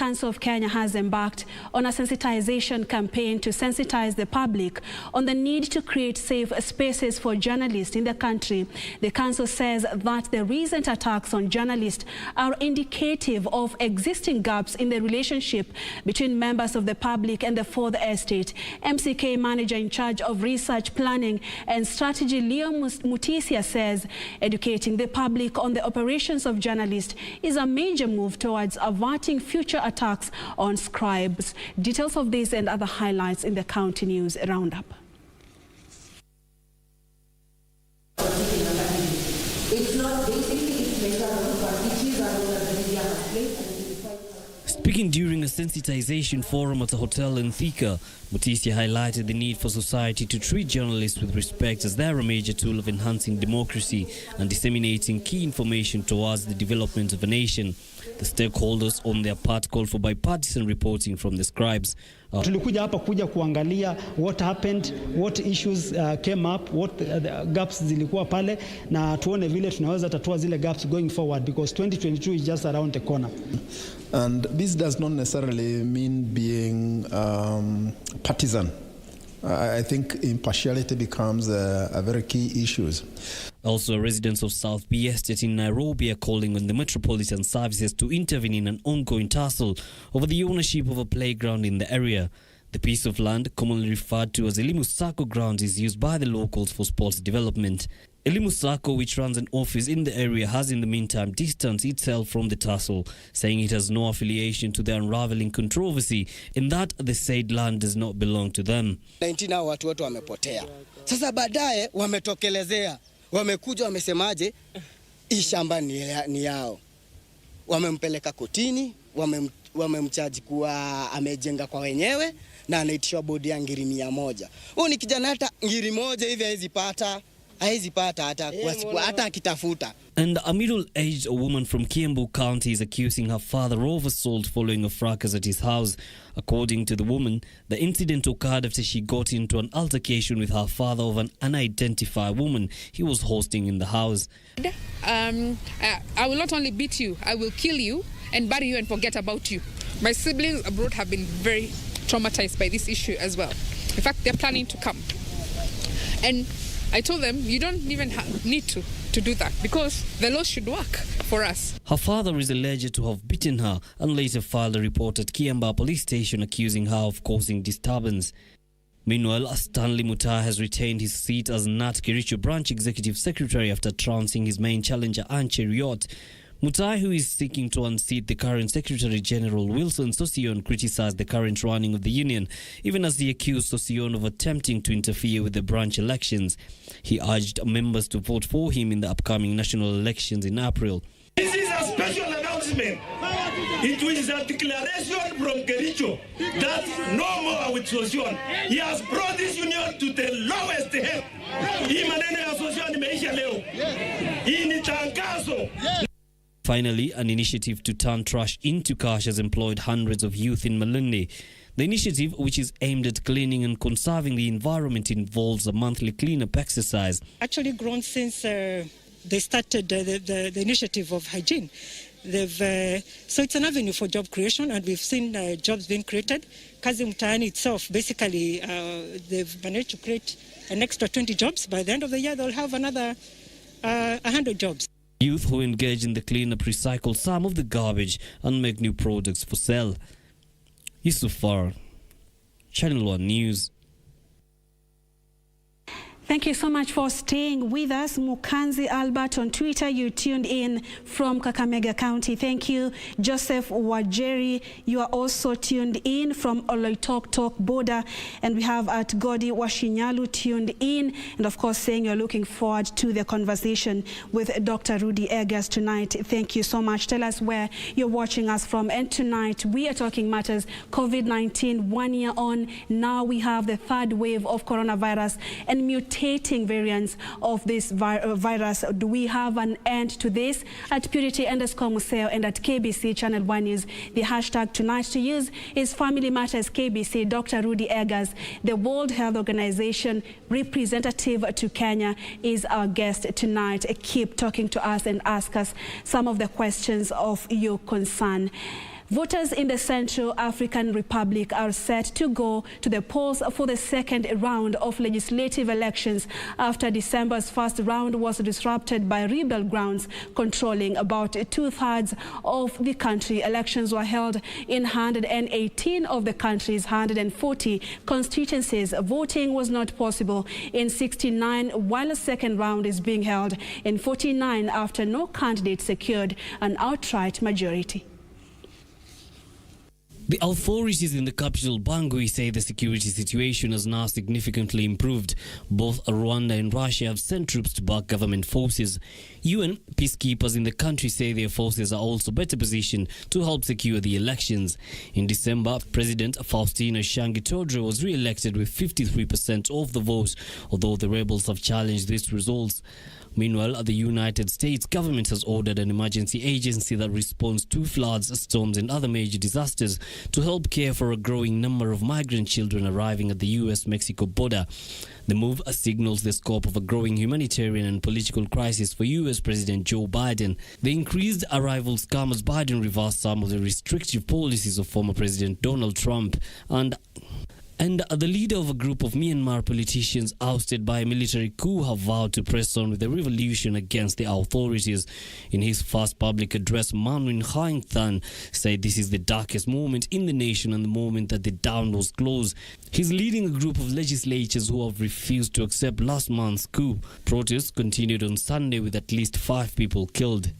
Council of Kenya has embarked on a sensitization campaign to sensitize the public on the need to create safe spaces for journalists in the country. The council says that the recent attacks on journalists are indicative of existing gaps in the relationship between members of the public and the Fourth Estate. MCK manager in charge of research planning and strategy, Leo Mutisya, says educating the public on the operations of journalists is a major move towards averting future attacks on scribes. Details of this and other highlights in the County News Roundup. Speaking during a sensitization forum at a hotel in Thika, Mutisya highlighted the need for society to treat journalists with respect as they are a major tool of enhancing democracy and disseminating key information towards the development of a nation. The stakeholders on their part called for bipartisan reporting from the scribes. Tulikuja hapa kuangalia what happened, what issues came up, what gaps zilikuwa pale, na tuone vile tunaweza tatua zile gaps going forward, because 2022 is just around the corner. And this does not necessarily mean being partisan. I think impartiality becomes a very key issue. Also, residents of South B Estate in Nairobi are calling on the Metropolitan Services to intervene in an ongoing tussle over the ownership of a playground in the area. The piece of land, commonly referred to as Elimu Sacco grounds, is used by the locals for sports development. Elimu Sacco, which runs an office in the area, has in the meantime distanced itself from the tussle, saying it has no affiliation to the unraveling controversy in that the said land does not belong to them. 19 hao watu wote wamepotea. Sasa baadaye wametokelezea, wamekuja wamesemaje hii shamba ni yao. Wamempeleka kotini, wamemchaji kuwa amejenga kwa wenyewe na anaitishwa bodi ya ngiri 100. Huyu ni kijana hata ngiri 1 hivi haizi pata hata akitafuta. And a middle-aged woman from Kiambu County is accusing her father of assault following a fracas at his house. According to the woman, the incident occurred after she got into an altercation with her father of an unidentified woman he was hosting in the house. I will not only beat you, I will kill you and bury you and forget about you. My siblings abroad have been very traumatized by this issue as well. In fact, they're planning to come. And I told them, you don't even need to do that, because the law should work for us. Her father is alleged to have beaten her and later filed a report at Kiambu police station accusing her of causing disturbance. Meanwhile, Stanley Mutai has retained his seat as Nat Kericho branch executive secretary after trouncing his main challenger Anne Cheruiyot. Mutai, who is seeking to unseat the current Secretary General Wilson Sossion, criticized the current running of the union, even as he accused Sossion of attempting to interfere with the branch elections. He urged members to vote for him in the upcoming national elections in April. This is a special announcement. It is a declaration from Kericho that no more with Sossion. He has brought this union to the lowest head. Hii maneno ya Sossion imeisha leo. Hii ni tangazo. Finally, an initiative to turn trash into cash has employed hundreds of youth in MALINDI. The initiative, which is aimed at cleaning and conserving the environment, involves a monthly cleanup exercise. Actually grown since they started the initiative of hygiene. So it's an avenue for job creation, and we've seen jobs being created. Kazi Mtaani itself, basically, they've managed to create an extra 20 jobs. By the end of the year, they'll have another 100 jobs. Youth who engage in the cleanup recycle some of the garbage and make new products for sale. Yusufar, Channel 1 News. Thank you so much for staying with us. Mukanzi Albert on Twitter, you tuned in from Kakamega County. Thank you. Joseph Wajeri, you are also tuned in from Oloitoktok border. And we have at Godi Washinyalu tuned in. And of course, saying you're looking forward to the conversation with Dr. Rudy Eggers tonight. Thank you so much. Tell us where you're watching us from. And tonight, we are talking matters COVID-19, 1 year on. Now we have the third wave of coronavirus and mutating variants of this virus. Do we have an end to this? At Purity_Museo and at KBC Channel 1 News, the hashtag tonight to use is Family Matters KBC. Dr. Rudy Eggers, the World Health Organization representative to Kenya, is our guest tonight. Keep talking to us and ask us some of the questions of your concern. Voters in the Central African Republic are set to go to the polls for the second round of legislative elections after December's first round was disrupted by rebel grounds controlling about 2/3 of the country. Elections were held in 118 of the country's 140 constituencies. Voting was not possible in 69, while a second round is being held in 49 after no candidate secured an outright majority. The authorities in the capital Bangui say the security situation has now significantly improved. Both Rwanda and Russia have sent troops to back government forces. UN peacekeepers in the country say their forces are also better positioned to help secure the elections. In December, President Faustina Shangitodre was re-elected with 53% of the vote, although the rebels have challenged these results. Meanwhile, the United States government has ordered an emergency agency that responds to floods, storms and other major disasters to help care for a growing number of migrant children arriving at the US-Mexico border. The move signals the scope of a growing humanitarian and political crisis for US President Joe Biden. The increased arrivals come as Biden reversed some of the restrictive policies of former President Donald Trump and the leader of a group of Myanmar politicians ousted by a military coup have vowed to press on with the revolution against the authorities. In his first public address, Manwin Haingthan said this is the darkest moment in the nation and the moment that the dawn was closed. He's leading a group of legislators who have refused to accept last month's coup. Protests continued on Sunday with at least 5 people killed.